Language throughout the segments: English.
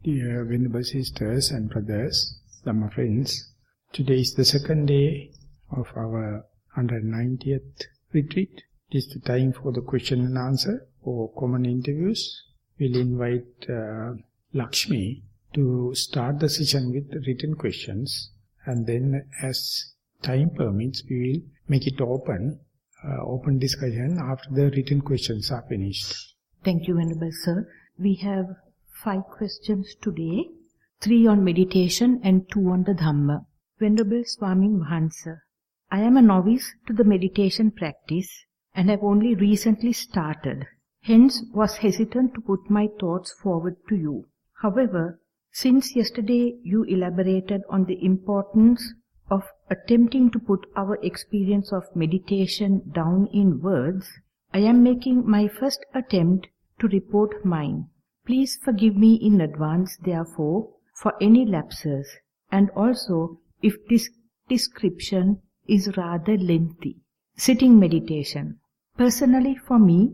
Dear Venerable Sisters and Brothers, Dhamma friends, today is the second day of our 190th retreat. It is the time for the question and answer or common interviews. We'll invite Lakshmi to start the session with written questions, and then as time permits we will make it open discussion after the written questions are finished. Thank you, Venerable Sir. We have 5 questions today, 3 on meditation and 2 on the Dhamma. Venerable Swami Vahansa, I am a novice to the meditation practice and have only recently started, hence was hesitant to put my thoughts forward to you. However, since yesterday you elaborated on the importance of attempting to put our experience of meditation down in words, I am making my first attempt to report mine. Please forgive me in advance, therefore, for any lapses, and also if this description is rather lengthy. Sitting meditation. Personally for me,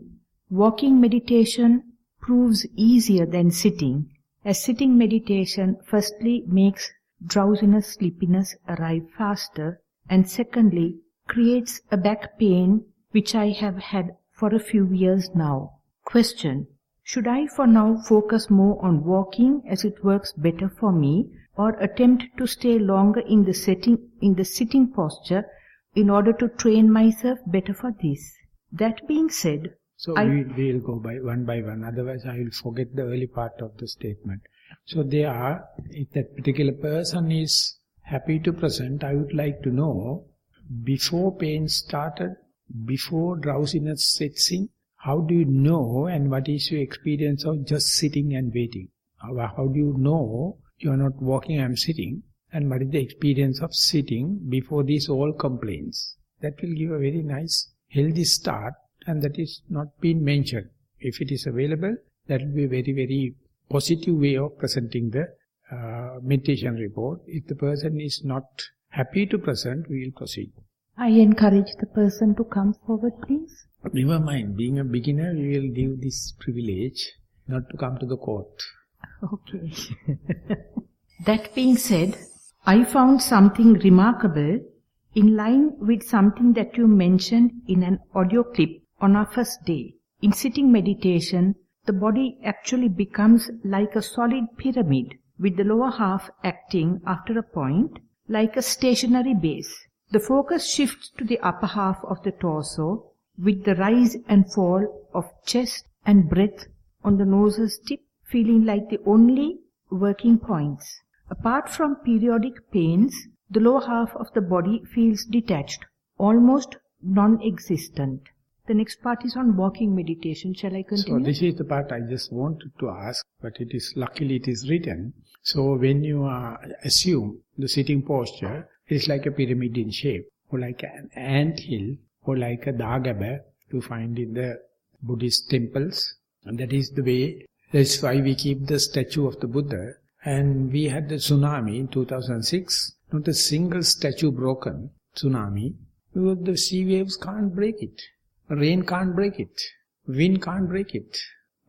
walking meditation proves easier than sitting, as sitting meditation firstly makes drowsiness, sleepiness arrive faster, and secondly creates a back pain which I have had for a few years now. Question. Should I for now focus more on walking as it works better for me, or attempt to stay longer in the sitting posture in order to train myself better for this? That being said, so we will go by one, otherwise I will forget the early part of the statement. So if that particular person is happy to present, I would like to know, before pain started, before drowsiness sets in, how do you know, and what is your experience of just sitting and waiting? How do you know you are not walking, I am sitting, and what is the experience of sitting before these all complaints? That will give a very nice, healthy start, and that is not been mentioned. If it is available, that will be a very, very positive way of presenting the meditation report. If the person is not happy to present, we will proceed. I encourage the person to come forward, please. Never mind, being a beginner, we will give this privilege not to come to the court. Okay. That being said, I found something remarkable in line with something that you mentioned in an audio clip on our first day. In sitting meditation, the body actually becomes like a solid pyramid, with the lower half acting after a point like a stationary base. The focus shifts to the upper half of the torso, with the rise and fall of chest and breath on the nose's tip feeling like the only working points. Apart from periodic pains, the lower half of the body feels detached, almost non-existent. The next part is on walking meditation. Shall I continue? So this is the part I just wanted to ask, but luckily it is written. So when you assume the sitting posture, it is like a pyramid in shape, or like an ant hill, or like a dagaba to find in the Buddhist temples. And that is the way, that's why we keep the statue of the Buddha. And we had the tsunami in 2006, not a single statue broken, tsunami, because the sea waves can't break it. Rain can't break it. Wind can't break it.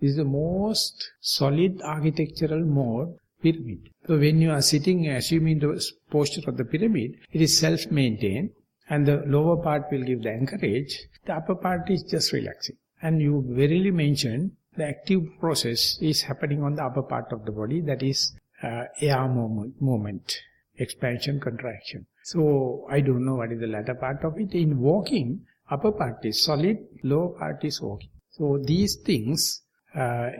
This is the most solid architectural mode, pyramid. So when you are sitting, assuming the posture of the pyramid, it is self-maintained, and the lower part will give the anchorage, the upper part is just relaxing. And you verily mentioned the active process is happening on the upper part of the body, that is air movement, expansion, contraction. So I don't know what is the latter part of it. In walking, upper part is solid, lower part is walking. So these things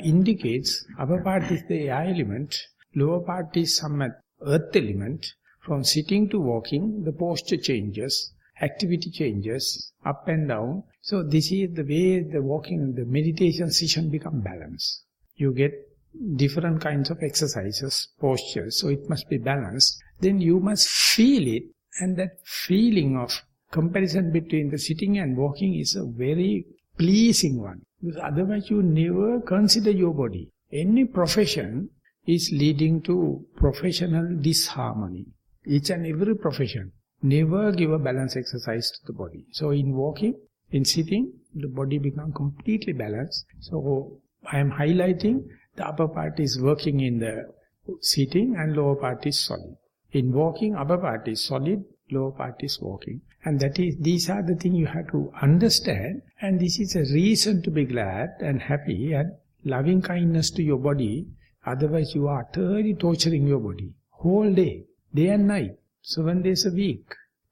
indicates upper part is the air element, lower part is some earth element. From sitting to walking, the posture changes, activity changes, up and down. So this is the way the walking, the meditation session become balanced. You get different kinds of exercises, postures, so it must be balanced. Then you must feel it, and that feeling of comparison between the sitting and walking is a very pleasing one. Because otherwise you never consider your body. Any profession is leading to professional disharmony. Each and every profession never give a balance exercise to the body. So in walking, in sitting, the body becomes completely balanced. So I am highlighting the upper part is working in the sitting and lower part is solid. In walking, upper part is solid, lower part is walking. And these are the things you have to understand, and this is a reason to be glad and happy and loving kindness to your body. Otherwise you are utterly torturing your body. Whole day and night, 7 days a week,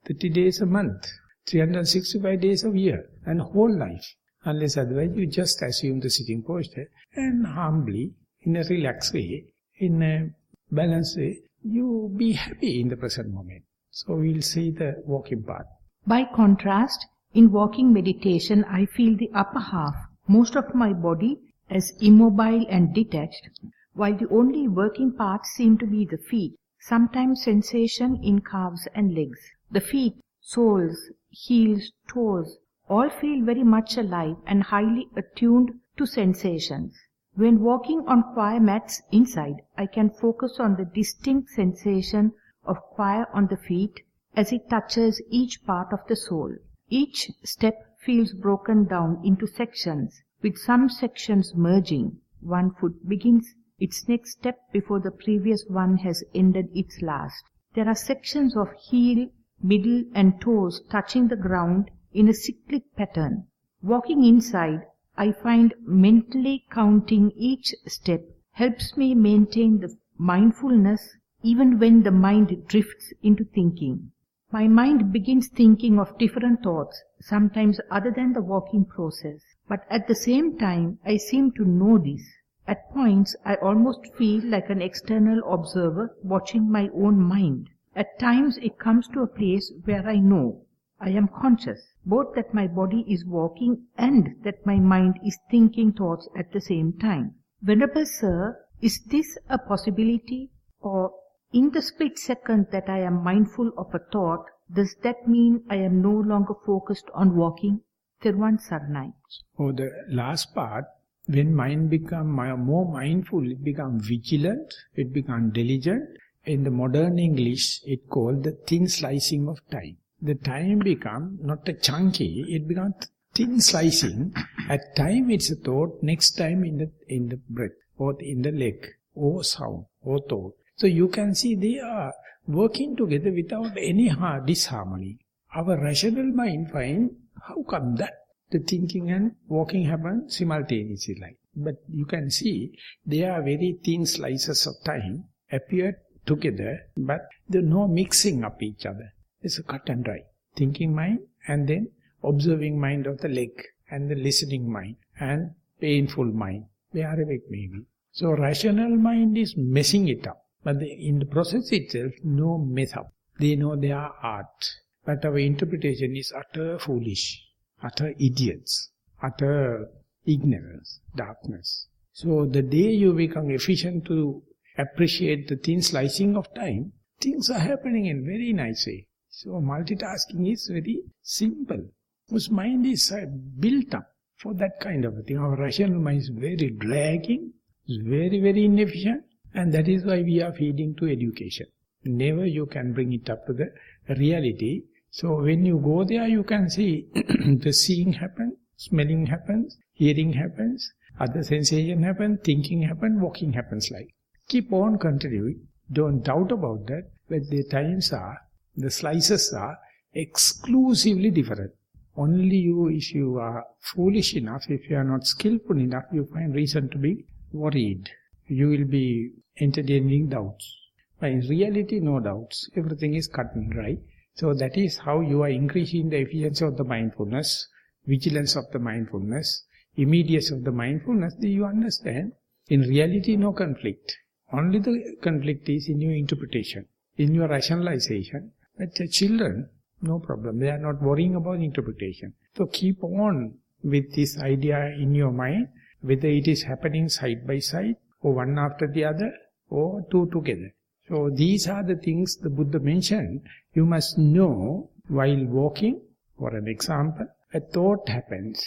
30 days a month, 365 days a year, and whole life. Unless otherwise you just assume the sitting posture and humbly, in a relaxed way, in a balanced way, you be happy in the present moment. So we'll see the walking part. By contrast, in walking meditation, I feel the upper half, most of my body, as immobile and detached, while the only working parts seem to be the feet, sometimes sensation in calves and legs. The feet, soles, heels, toes, all feel very much alive and highly attuned to sensations. When walking on choir mats inside, I can focus on the distinct sensation of choir on the feet as it touches each part of the sole. Each step feels broken down into sections, with some sections merging. One foot begins its next step before the previous one has ended its last. There are sections of heel, middle and toes touching the ground in a cyclic pattern. Walking inside, I find mentally counting each step helps me maintain the mindfulness even when the mind drifts into thinking. My mind begins thinking of different thoughts, sometimes other than the walking process. But at the same time, I seem to know this. At points, I almost feel like an external observer watching my own mind. At times, it comes to a place where I know, I am conscious, both that my body is walking and that my mind is thinking thoughts at the same time. Venerable Sir, is this a possibility? Or in the split second that I am mindful of a thought, does that mean I am no longer focused on walking? Thero Saranai. Oh, the last part, when mind becomes more mindful, it becomes vigilant, it becomes diligent. In the modern English, it called the thin slicing of time. The time becomes not a chunky, it becomes thin slicing. At time it's a thought, next time in the breath, or in the leg, or sound, or thought. So you can see they are working together without any disharmony. Our rational mind finds, how come that? The thinking and walking happen simultaneously. But you can see, they are very thin slices of time, appear together, but there's no mixing up each other. It's a cut and dry. Thinking mind, and then observing mind of the leg, and the listening mind, and painful mind. They are awake maybe. So rational mind is messing it up. But in the process itself, no mess up. They know they are art. But our interpretation is utter foolish, utter idiots, utter ignorance, darkness. So the day you become efficient to appreciate the thin slicing of time, things are happening in very nice way. So multitasking is very simple. Because mind is built up for that kind of a thing. Our rational mind is very dragging, is very, very inefficient. And that is why we are feeding to education. Never you can bring it up to the reality. So when you go there, you can see the seeing happens, smelling happens, hearing happens, other sensation happens, thinking happens, walking happens like. Keep on continuing. Don't doubt about that. But the times are, the slices are exclusively different. Only you, if you are foolish enough, if you are not skillful enough, you find reason to be worried. You will be entertaining doubts. But in reality, no doubts. Everything is cut and dry. So that is how you are increasing the efficiency of the mindfulness, vigilance of the mindfulness, immediacy of the mindfulness. Then you understand, in reality, no conflict. Only the conflict is in your interpretation, in your rationalization. But the children, no problem. They are not worrying about interpretation. So keep on with this idea in your mind, whether it is happening side by side, or one after the other, or two together. So these are the things the Buddha mentioned. You must know while walking, for an example, a thought happens.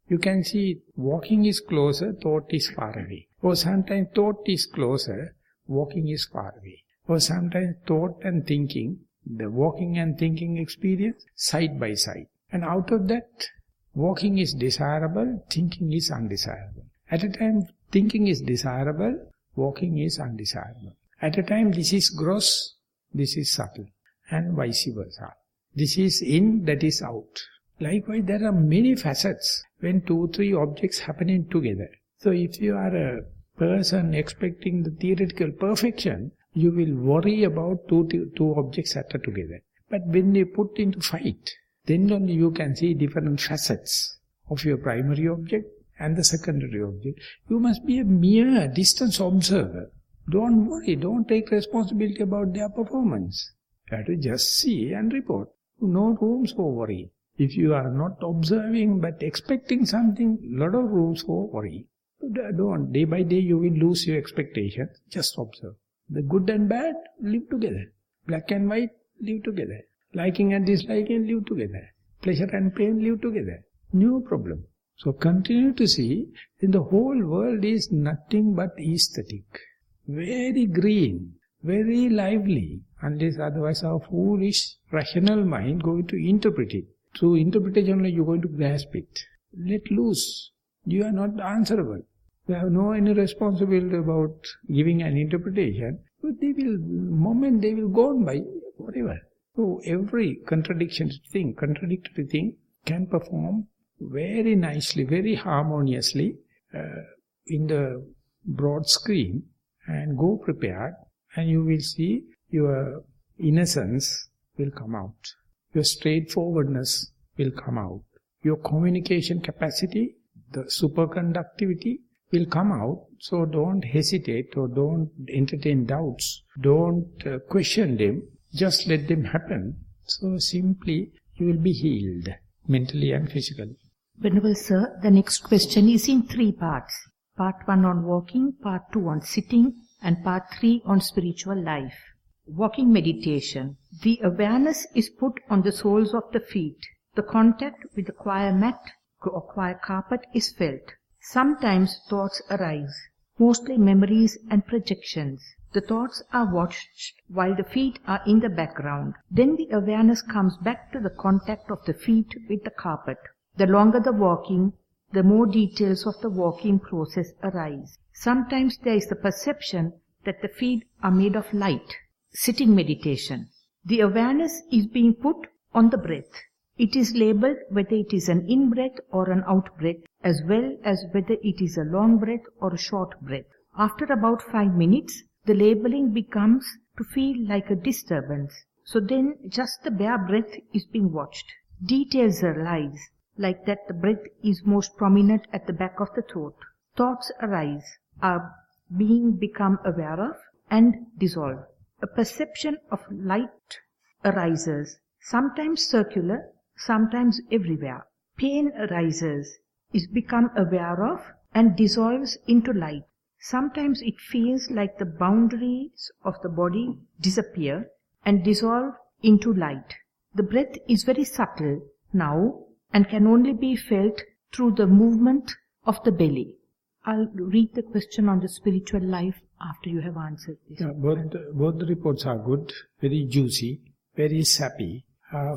You can see walking is closer, thought is far away. Or sometimes thought is closer, walking is far away. Or sometimes thought and thinking, the walking and thinking experience, side by side. And out of that, walking is desirable, thinking is undesirable. At a time, thinking is desirable, walking is undesirable. At a time this is gross, this is subtle, and vice versa. This is in, that is out. Likewise, there are many facets when 2-3 objects happening together. So if you are a person expecting the theoretical perfection, you will worry about two objects that are together. But when they put into fight, then only you can see different facets of your primary object and the secondary object. You must be a mere distance observer. Don't worry, don't take responsibility about their performance. You have to just see and report. No rooms for worry. If you are not observing but expecting something, lot of rooms for worry. Don't. Day by day you will lose your expectations. Just observe. The good and bad live together. Black and white live together. Liking and disliking live together. Pleasure and pain live together. No problem. So continue to see, then the whole world is nothing but aesthetic. Very green, very lively, unless otherwise our foolish, rational mind going to interpret it. Through interpretation only you are going to grasp it. Let loose. You are not answerable. You have no any responsibility about giving an interpretation. But they will go on by whatever. So every contradictory thing can perform very nicely, very harmoniously in the broad screen, and go prepared, and you will see your innocence will come out. Your straightforwardness will come out. Your communication capacity, the superconductivity will come out. So don't hesitate or don't entertain doubts. Don't question them. Just let them happen. So simply you will be healed, mentally and physically. Venerable Sir, the next question is in 3 parts. Part 1 on walking, Part 2 on sitting, and Part 3 on spiritual life. Walking meditation. The awareness is put on the soles of the feet. The contact with the choir mat or choir carpet is felt. Sometimes thoughts arise, mostly memories and projections. The thoughts are watched while the feet are in the background. Then the awareness comes back to the contact of the feet with the carpet. The longer the walking, the more details of the walking process arise. Sometimes there is the perception that the feet are made of light. Sitting meditation. The awareness is being put on the breath. It is labeled whether it is an in-breath or an out-breath, as well as whether it is a long breath or a short breath. After about 5 minutes, the labeling becomes to feel like a disturbance. So then just the bare breath is being watched. Details arise, like that the breath is most prominent at the back of the throat. Thoughts arise, are being become aware of and dissolve. A perception of light arises, sometimes circular, sometimes everywhere. Pain arises, is become aware of and dissolves into light. Sometimes it feels like the boundaries of the body disappear and dissolve into light. The breath is very subtle now and can only be felt through the movement of the belly. I'll read the question on the spiritual life after you have answered this. Yeah, both the reports are good, very juicy, very sappy,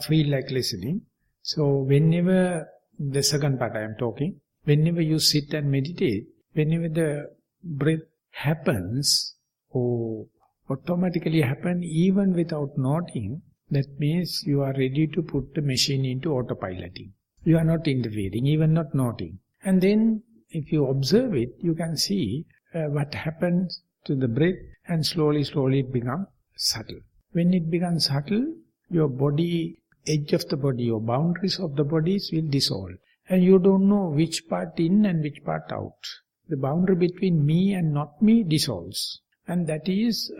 feel like listening. So whenever, the second part I am talking, whenever you sit and meditate, whenever the breath happens, or automatically happen even without noting, that means you are ready to put the machine into autopiloting. You are not interfering, even not noting. And then if you observe it, you can see what happens to the breath, and slowly it becomes subtle. When it becomes subtle, your body, edge of the body or boundaries of the bodies will dissolve. And you don't know which part in and which part out. The boundary between me and not me dissolves. And that is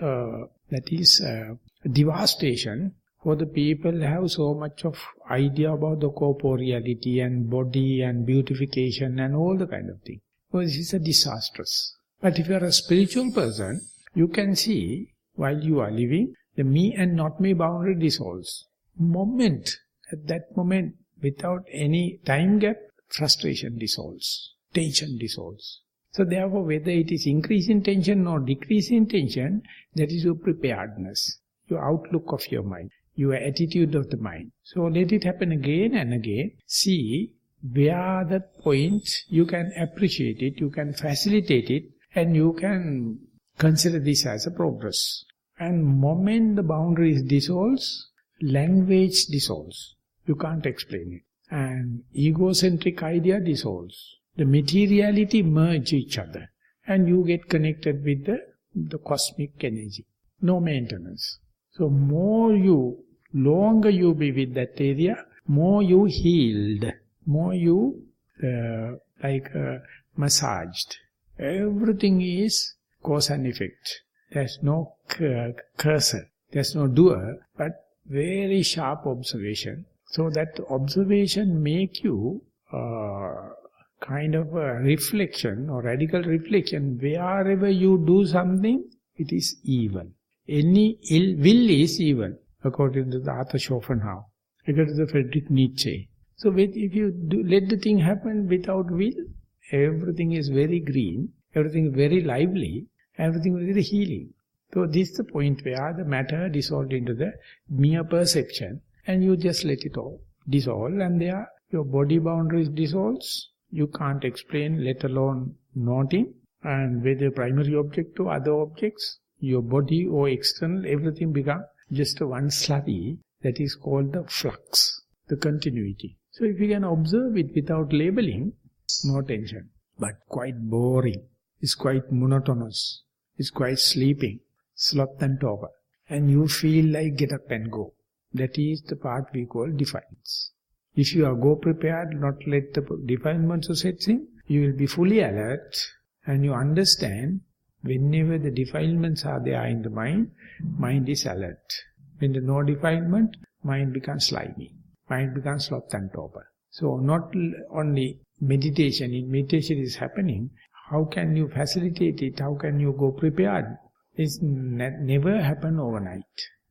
devastation for the people who have so much of idea about the corporeality and body and beautification and all the kind of thing. So this is a disastrous. But if you are a spiritual person, you can see while you are living, the me and not me boundary dissolves. At that moment, without any time gap, frustration dissolves, tension dissolves. So therefore, whether it is increase in tension or decrease in tension, that is your preparedness, your outlook of your mind, your attitude of the mind. So let it happen again and again. See where that point you can appreciate it, you can facilitate it, and you can Consider this as a progress. And moment the boundaries dissolves, language dissolves. You can't explain it. And egocentric idea dissolves. The materiality merge each other. And you get connected with the cosmic energy. No maintenance. So longer you be with that area, more you healed, more you massaged. Everything is cause and effect. There's no cursor, there's no doer, but very sharp observation. So that observation make you kind of a reflection or radical reflection. Wherever you do something, it is evil. Any ill will is evil, according to the Arthur Schopenhauer, according to Friedrich Nietzsche. So if you let the thing happen without will, everything is very green, everything is very lively, everything is very healing. So this is the point where the matter dissolved into the mere perception, and you just let it all dissolve, and there your body boundaries dissolves. You can't explain, let alone noting, and whether primary object or other objects, your body or external, everything becomes just a one slurry that is called the flux, the continuity. So if you can observe it without labeling, no tension, but quite boring, it's quite monotonous, it's quite sleeping, sloth and torpor, and you feel like get up and go. That is the part we call defilements. If you are go prepared, not let the defilements set in, you will be fully alert, and you understand whenever the defilements are there in the mind, mind is alert. When there is no defilement, mind becomes slimy, mind becomes sloth and torpor. So not only meditation, in meditation is happening, how can you facilitate it, how can you go prepared? It's never happen overnight.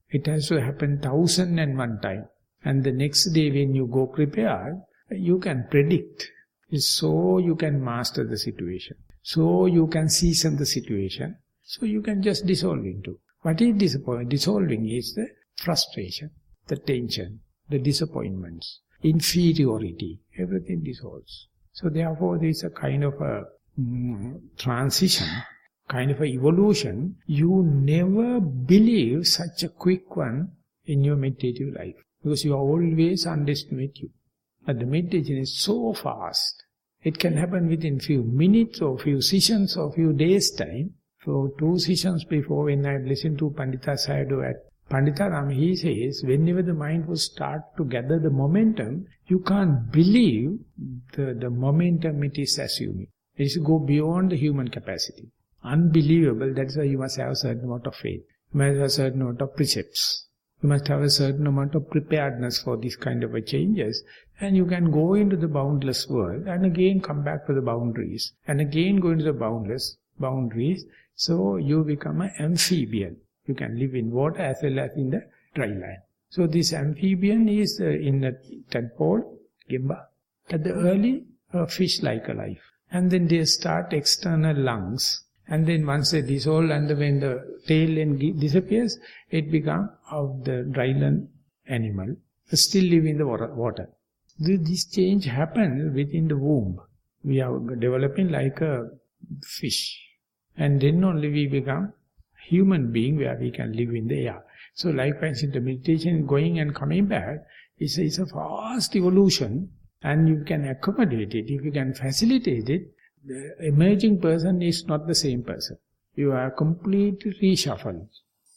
It has to happen 1001 time. And the next day when you go prepared, you can predict. So you can master the situation. So you can season the situation. So you can just dissolve into. What is dissolving is the frustration, the tension, the disappointments, inferiority. Everything dissolves. So therefore there is a kind of a transition, kind of a evolution. You never believe such a quick one in your meditative life. Because you always underestimate you. But the meditation is so fast. It can happen within few minutes or few sessions or few days time. So 2 sessions before, when I listened to Pandita Sayadaw at Panditaram, he says, whenever the mind will start to gather the momentum, you can't believe the momentum it is assuming. It is go beyond the human capacity. Unbelievable. That's why you must have a certain amount of faith. You must have a certain amount of precepts. You must have a certain amount of preparedness for these kind of changes. And you can go into the boundless world and again come back to the boundaries. And again go into the boundless boundaries. So you become an amphibian. You can live in water as well as in the dry land. So this amphibian is in the tadpole, gimba. At the early, a fish-like a life. And then they start external lungs. And then once they dissolve and when the tail end disappears, it becomes of the dryland animal, still live in the water. This change happens within the womb. We are developing like a fish. And then only we become human being where we can live in the air. So likewise in the meditation, going and coming back, it's a fast evolution and you can accommodate it. If you can facilitate it, the emerging person is not the same person. You are completely reshuffled.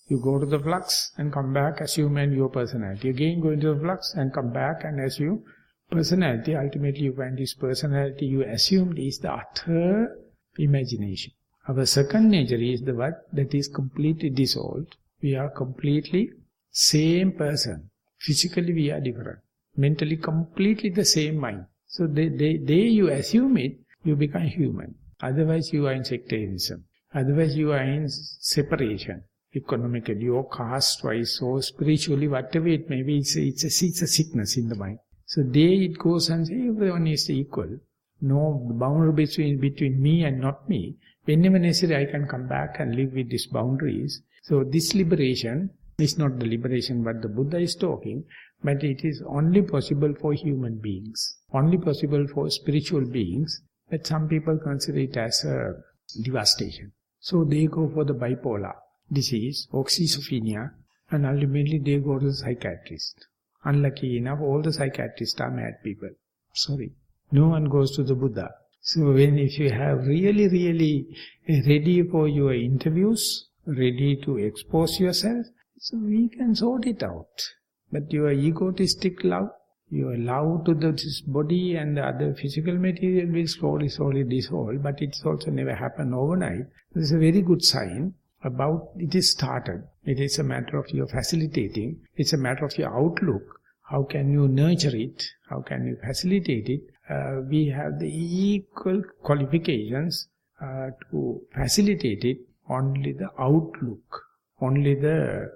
You go to the flux and come back, assume your personality. Again go into the flux and come back and assume personality. Ultimately you find this personality you assumed is the utter imagination. Our second nature is the what that is completely dissolved. We are completely same person. Physically we are different. Mentally completely the same mind. So the day you assume it, you become human. Otherwise you are in sectarianism. Otherwise you are in separation. Economically or caste-wise or spiritually, whatever it may be, it's a sickness in the mind. So there it goes and says everyone is equal. No boundary between me and not me. Whenever necessary I can come back and live with these boundaries. So this liberation is not the liberation what the Buddha is talking, but it is only possible for human beings. Only possible for spiritual beings. But some people consider it as a devastation. So they go for the bipolar disease, or schizophrenia, and ultimately they go to the psychiatrist. Unlucky enough, all the psychiatrists are mad people. Sorry. No one goes to the Buddha. So if you have really ready for your interviews, ready to expose yourself, so we can sort it out. But your egotistic love, your love to this body and the other physical material will slowly dissolve, but it's also never happen overnight. This is a very good sign about it is started. It is a matter of your facilitating. It's a matter of your outlook. How can you nurture it? How can you facilitate it? We have the equal qualifications to facilitate it. Only the outlook, only the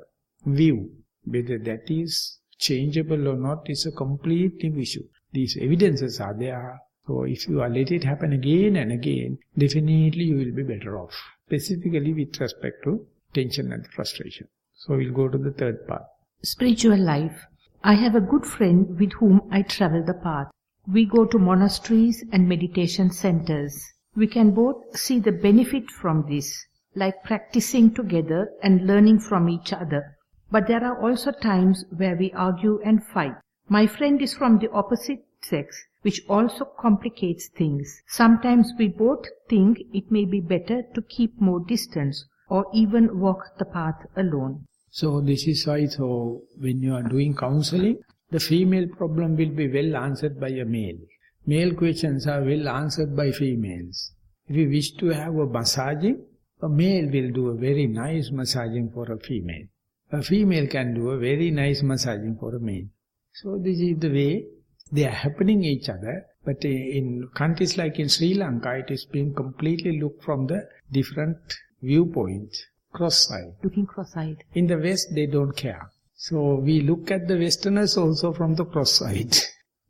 view, whether that is changeable or not is a complete new issue. These evidences are there. So if you let it happen again and again, definitely you will be better off. Specifically with respect to tension and frustration. So we'll go to the third part. Spiritual life. I have a good friend with whom I travel the path. We go to monasteries and meditation centers. We can both see the benefit from this, like practicing together and learning from each other. But there are also times where we argue and fight. My friend is from the opposite sex, which also complicates things. Sometimes we both think it may be better to keep more distance or even walk the path alone. So this is why, so when you are doing counseling, the female problem will be well answered by a male. Male questions are well answered by females. If you wish to have a massaging, a male will do a very nice massaging for a female. A female can do a very nice massaging for a male. So this is the way they are happening each other. But in countries like in Sri Lanka, it is being completely looked from the different viewpoint, cross-side. Looking cross-eyed. In the West, they don't care. So we look at the Westerners also from the cross-side.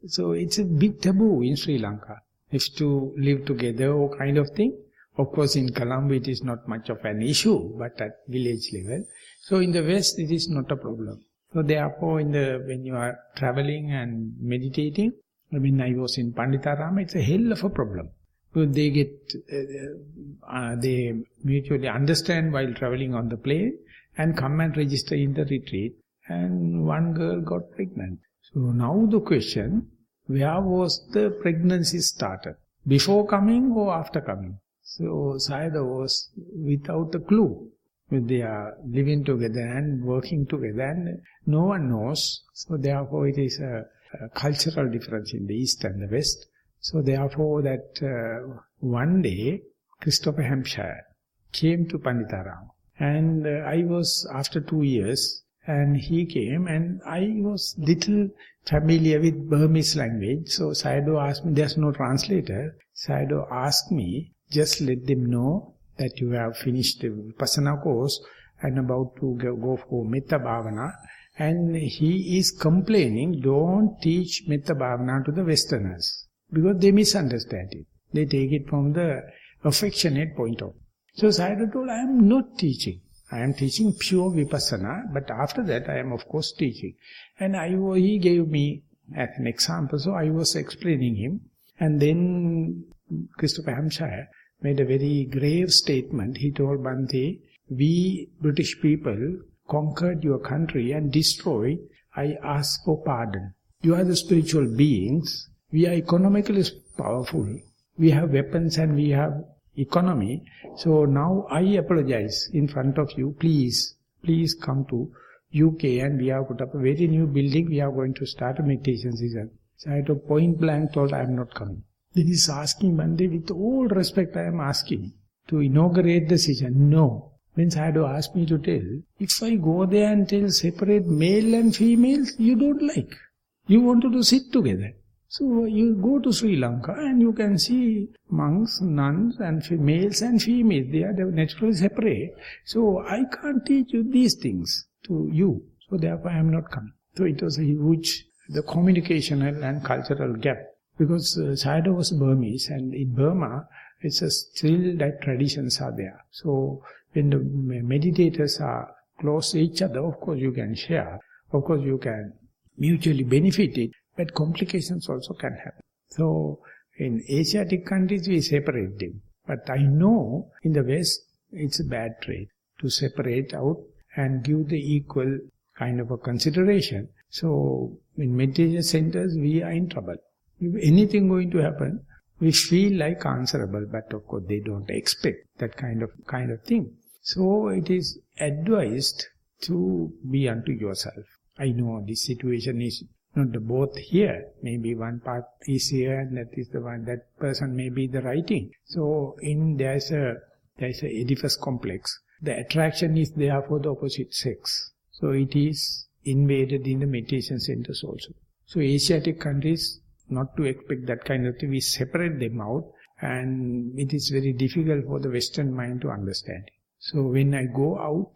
So it's a big taboo in Sri Lanka. If to live together or kind of thing. Of course in Colombo it is not much of an issue, but at village level. So in the West it is not a problem. So therefore when you are traveling and meditating, when I was in Panditarama, it's a hell of a problem. So they mutually understand while traveling on the plane and come and register in the retreat. And one girl got pregnant. So now the question, where was the pregnancy started? Before coming or after coming? So Sayadaw was without a clue. They are living together and working together and no one knows. So therefore it is a cultural difference in the East and the West. So therefore that one day Christopher Hampshire came to Panditaram. And I was after 2 years and he came and I was little familiar with Burmese language. So Sayadaw asked me, there's no translator. Sayadaw asked me, just let them know that you have finished the Vipassana course and about to go for Metta Bhavana. And he is complaining, don't teach Metta Bhavana to the Westerners. Because they misunderstand it. They take it from the affectionate point of view. So Sayadaw told, I am not teaching. I am teaching pure Vipassana, but after that I am of course teaching. And he gave me as an example, so I was explaining him. And then Christopher Hampshire made a very grave statement. He told Bhante, we British people conquered your country and destroyed. I ask for pardon. You are the spiritual beings. We are economically powerful. We have weapons and we have economy. So now I apologize in front of you. Please come to UK and we have put up a very new building. We are going to start a meditation season. So I had point blank told I am not coming. Then he's asking Bhante, with all respect I am asking, to inaugurate the session. No. Then Sayadaw asked me to tell, if I go there and tell separate male and females, you don't like. You wanted to sit together. So you go to Sri Lanka and you can see monks, nuns and males and females. They are naturally separate. So I can't teach you these things to you. So therefore I am not coming. So it was a huge, the communicational and cultural gap. Because Sayadaw was Burmese and in Burma, it's still that traditions are there. So when the meditators are close to each other, of course you can share. Of course you can mutually benefit it. But complications also can happen. So in Asiatic countries we separate them. But I know in the West it's a bad trait to separate out and give the equal kind of a consideration. So in meditation centers, we are in trouble. If anything going to happen, we feel like answerable, but of course they don't expect that kind of thing. So it is advised to be unto yourself. I know this situation is not both here. Maybe one part is here and that is the one, that person may be the writing. So there's a Oedipus complex. The attraction is there for the opposite sex. So it is invaded in the meditation centers also. So Asiatic countries, not to expect that kind of thing, we separate them out, and it is very difficult for the Western mind to understand it. So when I go out,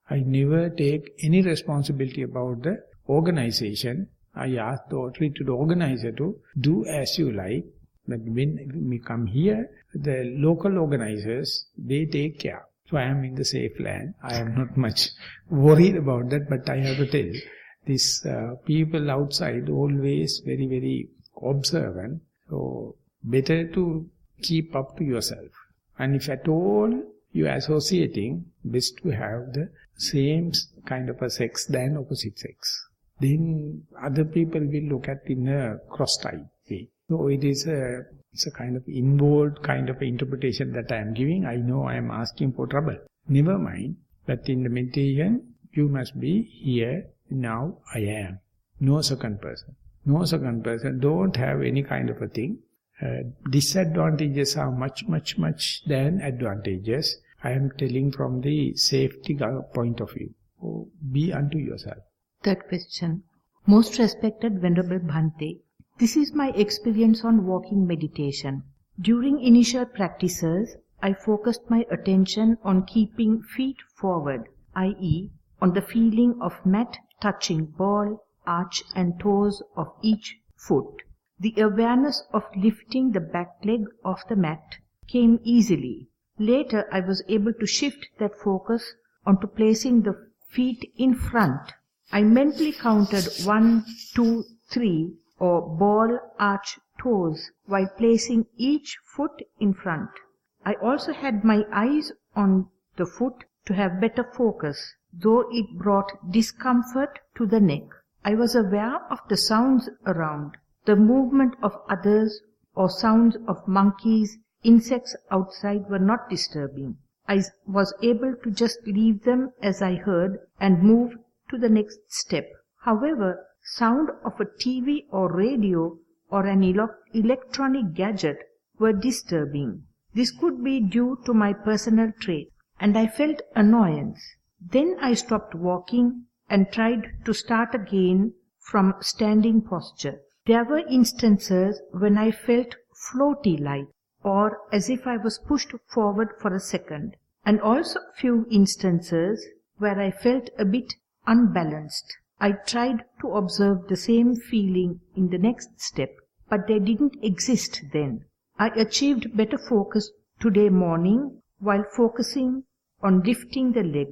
I never take any responsibility about the organization. I ask the treated organizer to do as you like. But when we come here, the local organizers, they take care. So I am in the safe land. I am not much worried about that, but I have to tell, these people outside always very, very observant. So better to keep up to yourself. And if at all you are associating, best to have the same kind of a sex than opposite sex. Then other people will look at in a cross-eyed way. So it's a kind of involved kind of interpretation that I am giving. I know I am asking for trouble. Never mind. But in the meditation, you must be here, now I am. No second person. No second person. Don't have any kind of a thing. Disadvantages are much, much, much than advantages. I am telling from the safety point of view. So be unto yourself. Third question. Most respected Venerable Bhante, this is my experience on walking meditation. During initial practices, I focused my attention on keeping feet forward, i.e., on the feeling of mat touching ball, arch and toes of each foot. The awareness of lifting the back leg off the mat came easily. Later, I was able to shift that focus onto placing the feet in front. I mentally counted 1, 2, 3 or ball, arch, toes while placing each foot in front. I also had my eyes on the foot to have better focus, though it brought discomfort to the neck. I was aware of the sounds around, the movement of others or sounds of monkeys, insects outside were not disturbing. I was able to just leave them as I heard and move to the next step. However, sound of a TV or radio or an electronic gadget were disturbing. This could be due to my personal trait, and I felt annoyance. Then I stopped walking and tried to start again from standing posture. There were instances when I felt floaty-like, or as if I was pushed forward for a second, and also a few instances where I felt a bit unbalanced. I tried to observe the same feeling in the next step, but they didn't exist then. I achieved better focus today morning while focusing on lifting the leg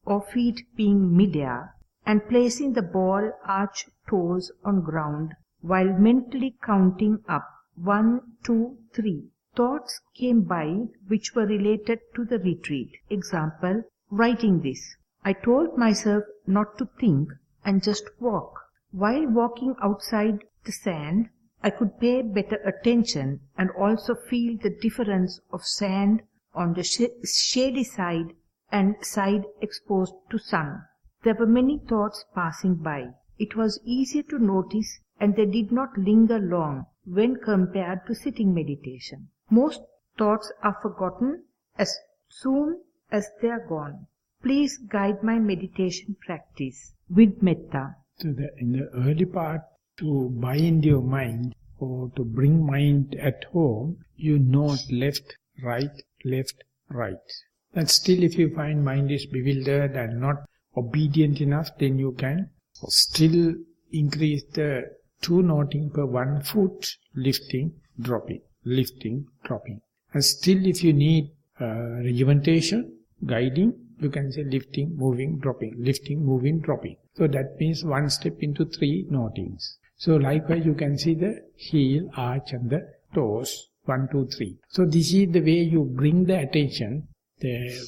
or feet being mid-air and placing the ball, arch, toes on ground while mentally counting up 1, 2, 3. Thoughts came by which were related to the retreat. Example, writing this. I told myself not to think and just walk. While walking outside the sand, I could pay better attention and also feel the difference of sand on the shady side and side exposed to sun. There were many thoughts passing by. It was easier to notice and they did not linger long when compared to sitting meditation. Most thoughts are forgotten as soon as they are gone. Please guide my meditation practice with metta. So in the early part, to bind your mind or to bring mind at home, you note left, right, left, right. And still if you find mind is bewildered and not obedient enough, then you can still increase the 2 noting per 1 foot, lifting, dropping, lifting, dropping. And still if you need regimentation, guiding, you can say lifting, moving, dropping, lifting, moving, dropping. So that means 1 step into 3 notings. So likewise you can see the heel, arch and the toes, 1, 2, 3. So this is the way you bring the attention. The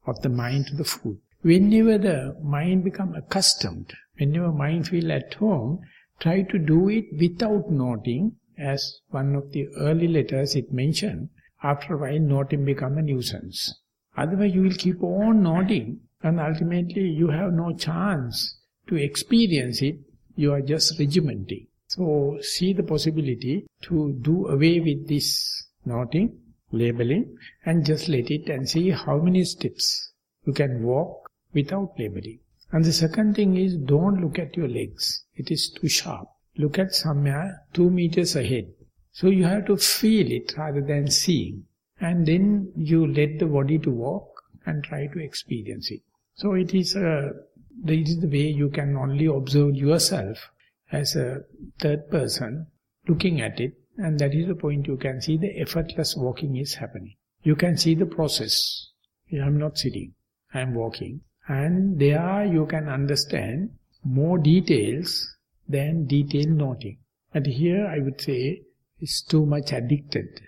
of the mind to the food. Whenever the mind becomes accustomed, whenever mind feels at home, try to do it without noting. As one of the early letters it mentioned, after a while noting becomes a nuisance. Otherwise you will keep on noting and ultimately you have no chance to experience it. You are just regimenting. So see the possibility to do away with this noting, labeling, and just let it and see how many steps you can walk without labeling. And the second thing is, don't look at your legs. It is too sharp. Look at somewhere 2 meters ahead. So you have to feel it rather than seeing. And then you let the body to walk and try to experience it. So it is the way you can only observe yourself as a third person looking at it. And that is the point you can see the effortless walking is happening. You can see the process. I am not sitting, I am walking. And there you can understand more details than detailed noting. But here I would say it's too much addicted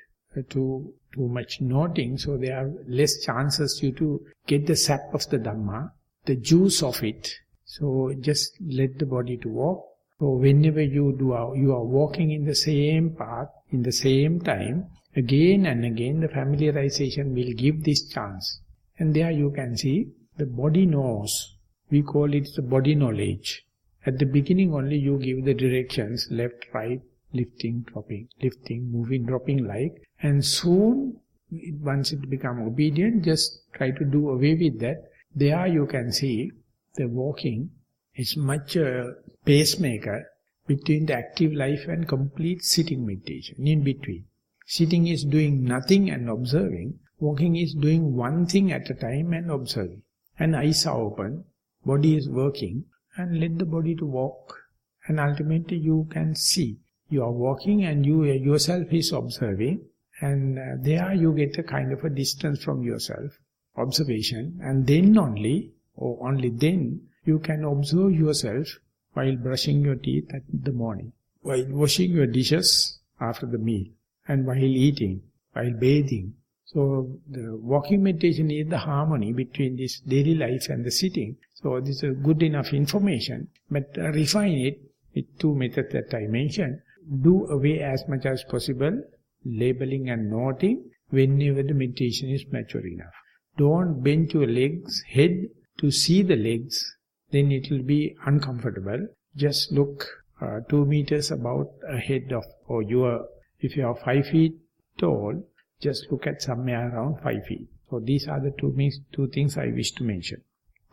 to too much noting, so there are less chances you to get the sap of the Dhamma, the juice of it. So just let the body to walk. So whenever you are walking in the same path, in the same time, again and again the familiarization will give this chance. And there you can see the body knows. We call it the body knowledge. At the beginning only you give the directions, left, right, lifting, dropping, lifting, moving, dropping like. And soon, once it becomes obedient, just try to do away with that. There you can see the walking is much a pacemaker between the active life and complete sitting meditation, in between. Sitting is doing nothing and observing. Walking is doing one thing at a time and observing. And eyes are open, body is working, and let the body to walk. And ultimately you can see. You are walking and you yourself is observing. And there you get a kind of a distance from yourself, observation. And then only, or only then, you can observe yourself while brushing your teeth at the morning, while washing your dishes after the meal, and while eating, while bathing. So the walking meditation is the harmony between this daily life and the sitting. So this is good enough information, but refine it with 2 methods that I mentioned. Do away as much as possible labeling and noting whenever the meditation is mature enough. Don't bend your legs, head to see the legs, then it will be uncomfortable. Just look 2 meters about ahead of, or if you are 5 feet tall, just look at somewhere around 5 feet. So these are the two things I wish to mention.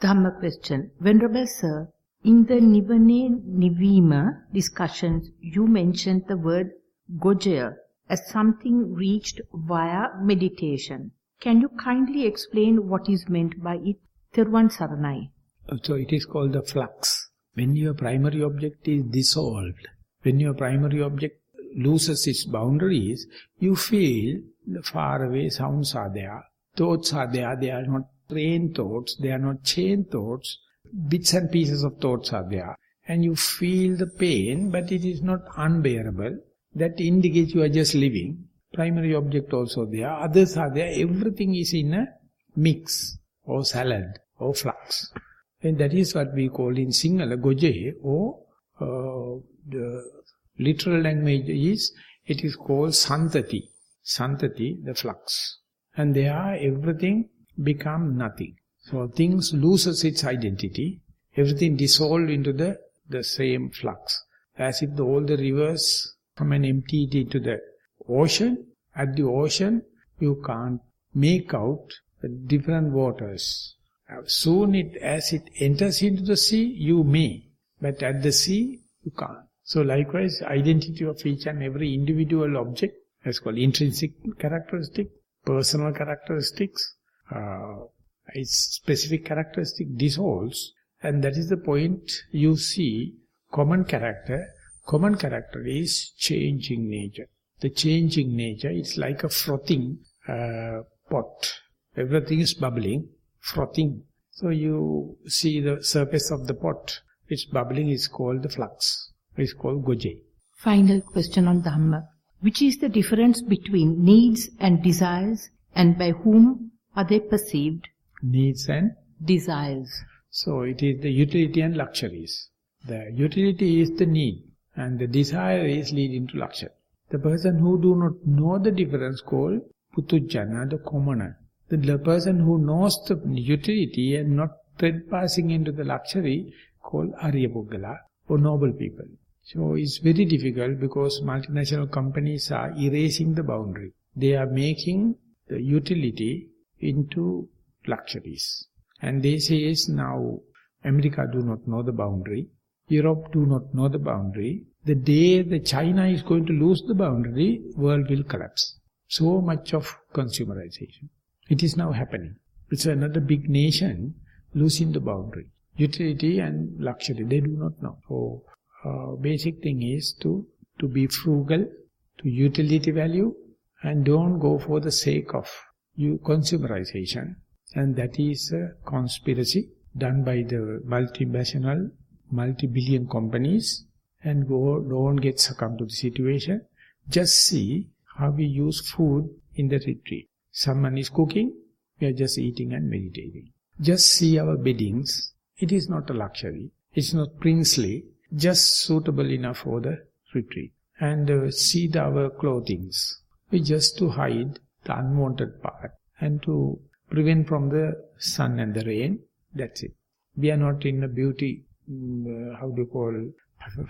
Dhamma question. Venerable Sir, in the Nivane Nivima discussions, you mentioned the word Gojaya as something reached via meditation. Can you kindly explain what is meant by it? Thero Saranai. So it is called the flux. When your primary object is dissolved, when your primary object loses its boundaries, you feel the far away sounds are there, thoughts are there, they are not train thoughts, they are not chain thoughts, bits and pieces of thoughts are there. And you feel the pain, but it is not unbearable. That indicates you are just living. Primary object also there, others are there, everything is in a mix, or salad, or flux. And that is what we call in Sinhala Goje, or the literal language is, it is called Santati. Santati, the flux. And there everything become nothing. So things loses its identity, everything dissolved into the same flux. As if all the rivers come and empty it into the ocean. At the ocean, you can't make out the different waters. Soon as it enters into the sea, you may. But at the sea, you can't. So likewise, identity of each and every individual object is called intrinsic characteristic, personal characteristics, its specific characteristic dissolves. And that is the point you see common character. Common character is changing nature. The changing nature is like a frothing pot. Everything is bubbling, frothing. So you see the surface of the pot. It's bubbling, is called the flux. It's called Goje. Final question on Dhamma. Which is the difference between needs and desires, and by whom are they perceived? Needs and desires. So it is the utility and luxuries. The utility is the need and the desire is leading to luxury. The person who do not know the difference called Putujjana, the commoner. The person who knows the utility and not trespassing into the luxury called Aryapuggala or noble people. So it's very difficult because multinational companies are erasing the boundary. They are making the utility into luxuries. And they say is now America do not know the boundary, Europe do not know the boundary. The day the China is going to lose the boundary, world will collapse. So much of consumerization. It is now happening. It's another big nation losing the boundary. Utility and luxury, they do not know. So basic thing is to be frugal, to utility value, and don't go for the sake of consumerization. And that is a conspiracy done by the multinational, multi-billion companies. And don't get succumbed to the situation. Just see how we use food in the retreat. Someone is cooking, we are just eating and meditating. Just see our beddings. It is not a luxury. It's not princely. Just suitable enough for the retreat. And see our clothings. We just to hide the unwanted part and to prevent from the sun and the rain. That's it. We are not in a beauty,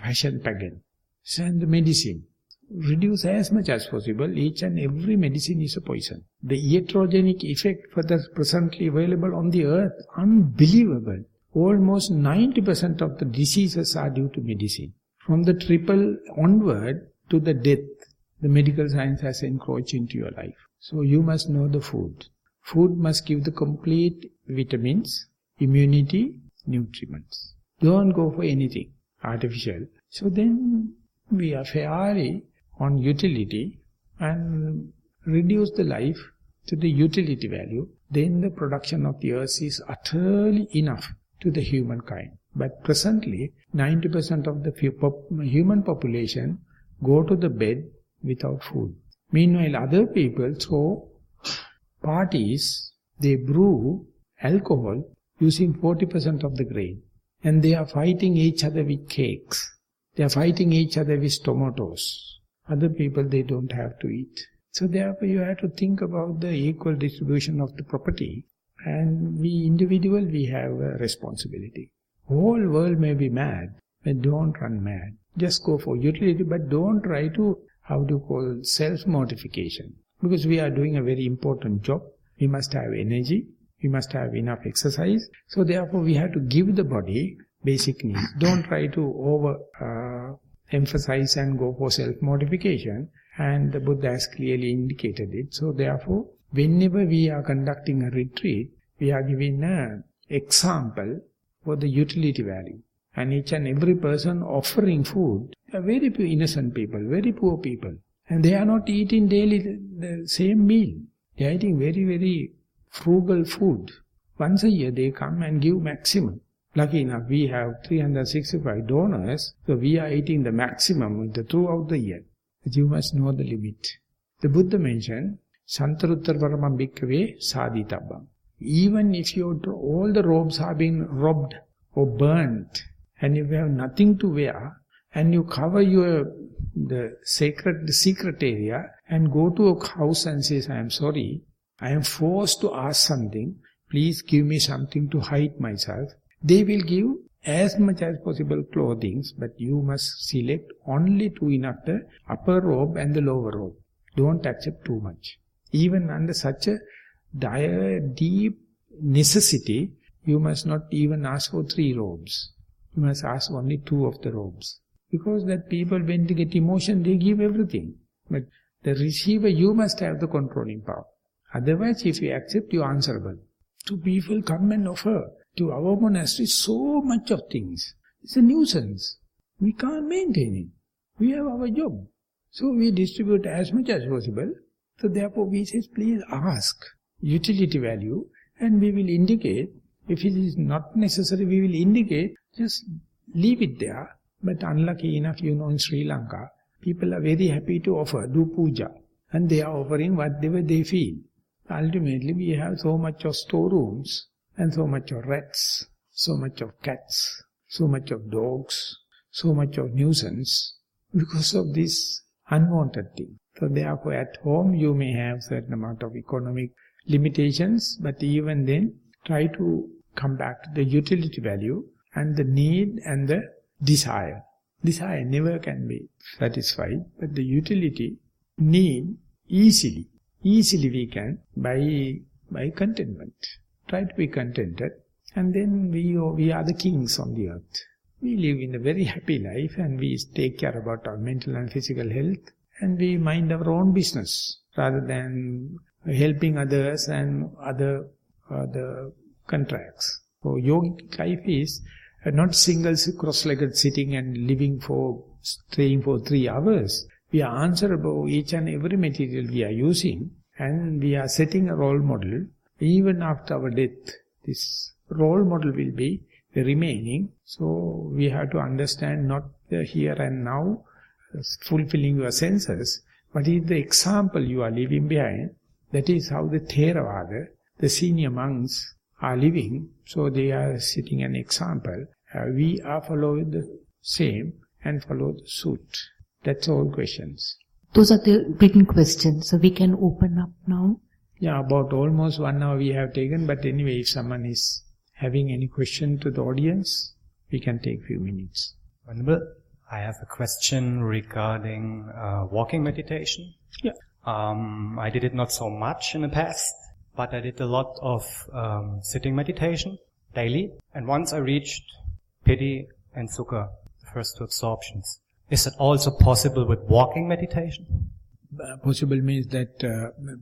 fashion pageant. So, and the medicine. Reduce as much as possible. Each and every medicine is a poison. The iatrogenic effect for the presently available on the earth, unbelievable. Almost 90% of the diseases are due to medicine. From the triple onward to the death, the medical science has encroached into your life. So you must know the food. Food must give the complete vitamins, immunity, nutriments. Don't go for anything artificial. So then we are fairly on utility and reduce the life to the utility value. Then the production of the earth is utterly enough to the humankind. But presently, 90% of the human population go to the bed without food. Meanwhile, other people throw parties, they brew alcohol using 40% of the grain. And they are fighting each other with cakes. They are fighting each other with tomatoes. Other people, they don't have to eat. So therefore, you have to think about the equal distribution of the property. And we individual, we have a responsibility. Whole world may be mad, but don't run mad. Just go for utility, but don't try to, self-mortification. Because we are doing a very important job. We must have energy. We must have enough exercise. So therefore, we have to give the body basic needs. Don't try to emphasize and go for self-mortification. And the Buddha has clearly indicated it. So therefore, whenever we are conducting a retreat, we are giving an example for the utility value. And each and every person offering food are very innocent people, very poor people. And they are not eating daily the same meal. They are eating very, very frugal food. Once a year they come and give maximum. Lucky enough, we have 365 donors, so we are eating the maximum throughout the year. But you must know the limit. The Buddha mentioned, Santaruttara paramam bhikkhave sadhitabbam. Even if all the robes are being robbed or burnt, and you have nothing to wear, and you cover the secret area, and go to a house and says, I am sorry, I am forced to ask something, please give me something to hide myself. They will give as much as possible clothing, but you must select only two enough, the upper robe and the lower robe. Don't accept too much. Even under such a dire, deep necessity, you must not even ask for 3 robes. You must ask only 2 of the robes. Because that people, when they get emotion, they give everything. But the receiver, you must have the controlling power. Otherwise, if you accept, you are answerable. To people come and offer to our monastery so much of things. It's a nuisance. We can't maintain it. We have our job. So we distribute as much as possible. So therefore we say, please ask utility value, and we will indicate. If it is not necessary, we will indicate, just leave it there. But unlucky enough, in Sri Lanka, people are very happy to offer, do puja. And they are offering whatever they feel. Ultimately, we have so much of storerooms and so much of rats, so much of cats, so much of dogs, so much of nuisance because of this unwanted thing. So therefore, at home you may have certain amount of economic limitations, but even then, try to come back to the utility value and the need and the desire. Desire never can be satisfied, but the utility, need, easily we can by contentment. Try to be contented, and then we are the kings on the earth. We live in a very happy life, and we take care about our mental and physical health, and we mind our own business rather than helping others and other contracts. So yogic life is not single cross-legged sitting and staying for 3 hours. We are answerable for each and every material we are using, and we are setting a role model. Even after our death, this role model will be remaining. So we have to understand not the here and now, fulfilling your senses, but is the example you are leaving behind. That is how the Theravada, the senior monks, are living. So they are setting an example. We are following the same and follow the suit. That's all questions. Those are the written questions, so we can open up now. Yeah, about almost 1 hour we have taken, but anyway, if someone is having any question to the audience, we can take few minutes. Venerable, I have a question regarding walking meditation. Yeah. I did it not so much in the past, but I did a lot of sitting meditation daily. And once I reached piti and sukha, the first 2 absorptions. Is it also possible with walking meditation? Possible means that,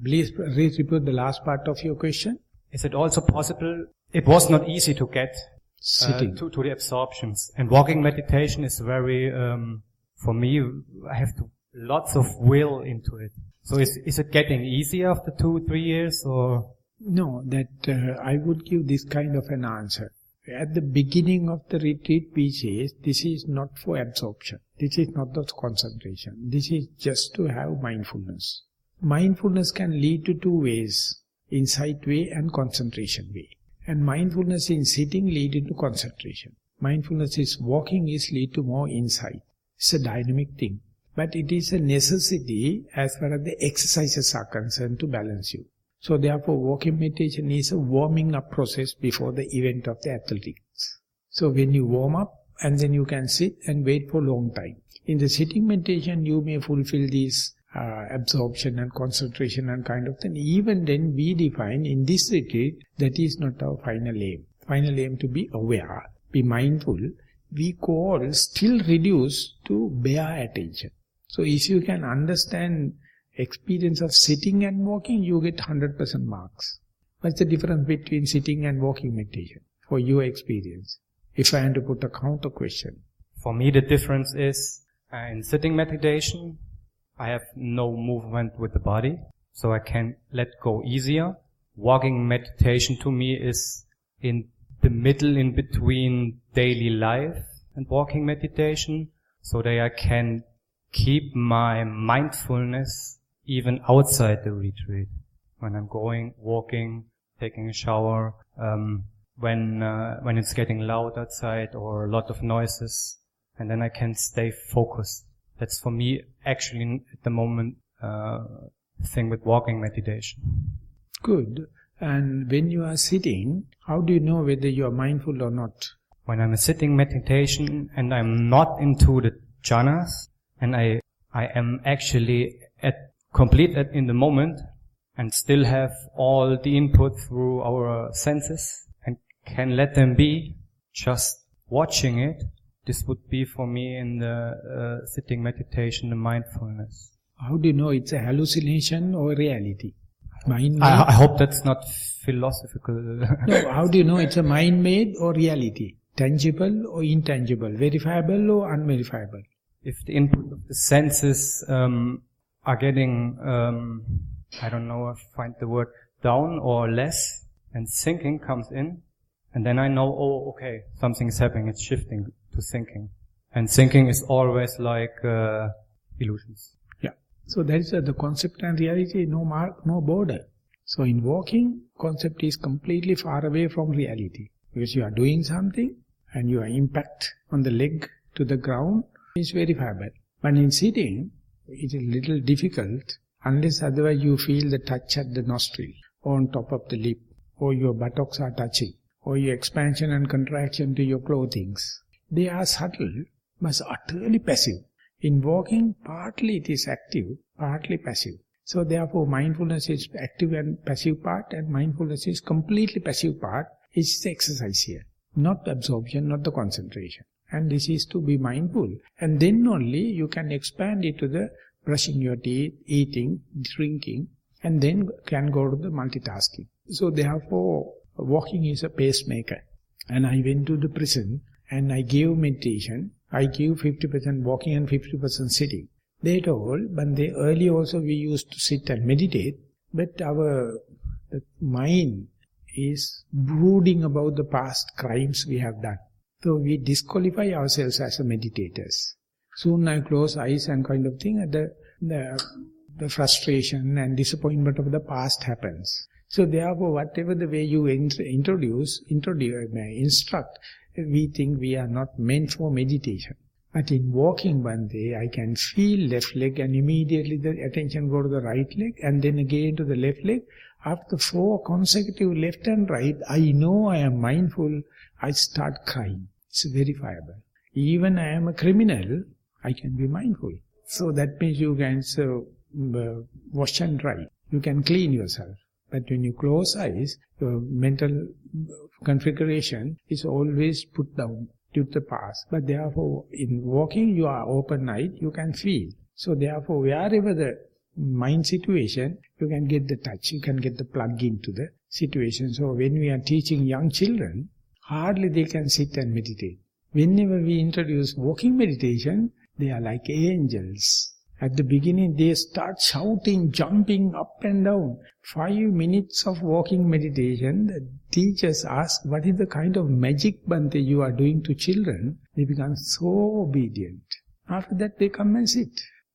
please repeat the last part of your question. Is it also possible? It was not easy to get Sitting. to the absorptions. And walking meditation is very, for me, I have lots of will into it. So is it getting easier after 2-3 years or? No, I would give this kind of an answer. At the beginning of the retreat we say, this is not for absorption. This is not the concentration. This is just to have mindfulness. Mindfulness can lead to 2 ways, insight way and concentration way. And mindfulness in sitting lead into concentration. Mindfulness is walking is lead to more insight. It's a dynamic thing. But it is a necessity as far as the exercises are concerned to balance you. So therefore walking meditation is a warming up process before the event of the athletics. So when you warm up and then you can sit and wait for a long time. In the sitting meditation you may fulfill these absorption and concentration and kind of thing. Even then we define in this retreat that is not our final aim. Final aim to be aware, be mindful. We call still reduce to bare attention. So if you can understand experience of sitting and walking, you get 100% marks. What's the difference between sitting and walking meditation for your experience? If I am to put a counter question. For me the difference is, in sitting meditation, I have no movement with the body, so I can let go easier. Walking meditation to me is in the middle in between daily life and walking meditation, so that I can keep my mindfulness even outside the retreat. When I'm going, walking, taking a shower, when it's getting loud outside or a lot of noises, and then I can stay focused. That's for me actually at the moment thing with walking meditation. Good. And when you are sitting, how do you know whether you are mindful or not? When I'm sitting meditation and I'm not into the jhanas, and I am actually complete in the moment and still have all the input through our senses and can let them be, just watching it, this would be for me in the sitting meditation, the mindfulness. How do you know it's a hallucination or reality? Mind-made? I hope that's not philosophical. No, how do you know it's a mind-made or reality? Tangible or intangible? Verifiable or unverifiable? If the input of the senses are getting, I don't know if I find the word, down or less, and thinking comes in, and then I know, oh, okay, something is happening, it's shifting to thinking. And thinking is always like illusions. Yeah. So that is the concept and reality, no mark, no border. So in walking, concept is completely far away from reality. Because you are doing something and your impact on the leg to the ground is verifiable. But in sitting, it is a little difficult unless otherwise you feel the touch at the nostril or on top of the lip, or your buttocks are touching, or your expansion and contraction to your clothings. They are subtle, but utterly passive. In walking, partly it is active, partly passive. So therefore mindfulness is active and passive part, and mindfulness is completely passive part. It's the exercise here, not the absorption, not the concentration. And this is to be mindful. And then only you can expand it to the brushing your teeth, eating, drinking, and then can go to the multitasking. So therefore, walking is a pacemaker. And I went to the prison and I gave meditation. I give 50% walking and 50% sitting. They told, but earlier also we used to sit and meditate, but the mind is brooding about the past crimes we have done. So we disqualify ourselves as meditators. Soon I close eyes and kind of thing, the frustration and disappointment of the past happens. So therefore, whatever the way you instruct, we think we are not meant for meditation. But in walking one day, I can feel left leg and immediately the attention go to the right leg and then again to the left leg. After 4 consecutive left and right, I know I am mindful, I start crying. It's verifiable. Even I am a criminal, I can be mindful. So that means you can wash and dry. You can clean yourself. But when you close eyes, your mental configuration is always put down to the past. But therefore, in walking, you are open-eyed, you can feel. So therefore, wherever the mind situation, you can get the touch, you can get the plug into the situation. So when we are teaching young children, hardly they can sit and meditate. Whenever we introduce walking meditation, they are like angels. At the beginning, they start shouting, jumping up and down. 5 minutes of walking meditation, the teachers ask, what is the kind of magic Bhante you are doing to children? They become so obedient. After that, they come and sit.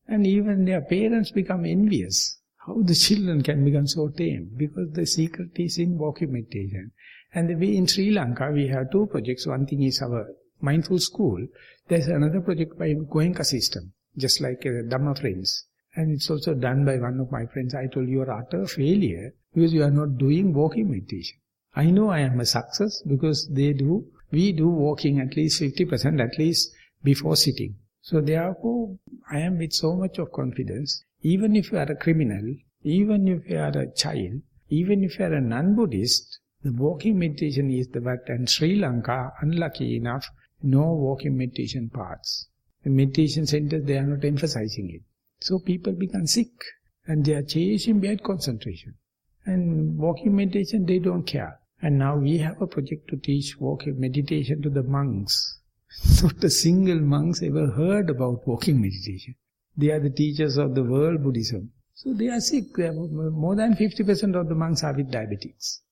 And even their parents become envious. How the children can become so tame? Because the secret is in walking meditation. And the way in Sri Lanka, we have 2 projects. One thing is our mindful school. There's another project by Goenka system. Just like Dhamma friends. And it's also done by one of my friends. I told you are utter failure because you are not doing walking meditation. I know I am a success because we do walking at least 50%, at least before sitting. So therefore, I am with so much of confidence. Even if you are a criminal, even if you are a child, even if you are a non-Buddhist, the walking meditation is the what. And Sri Lanka, unlucky enough, no walking meditation paths. The meditation centers, they are not emphasizing it. So people become sick and they are chasing behind concentration. And walking meditation, they don't care. And now we have a project to teach walking meditation to the monks. Not a single monk ever heard about walking meditation. They are the teachers of the world Buddhism. So they are sick. More than 50% of the monks are with diabetes.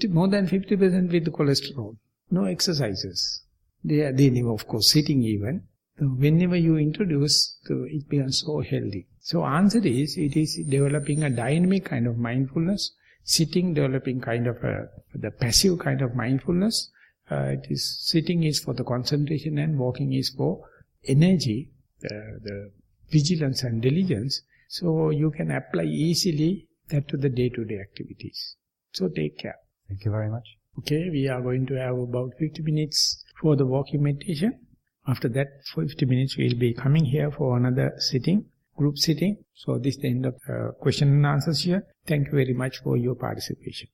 More than 50% with cholesterol. No exercises. They never, of course, sitting even. So whenever you introduce, it becomes so healthy. So answer is, it is developing a dynamic kind of mindfulness, sitting developing kind of the passive kind of mindfulness. Sitting is for the concentration and walking is for energy, the vigilance and diligence. So you can apply easily that to the day-to-day activities. So take care. Thank you very much. Okay, we are going to have about 50 minutes for the walking meditation. After that, 50 minutes we will be coming here for another sitting, group sitting. So this is the end of question and answers here. Thank you very much for your participation.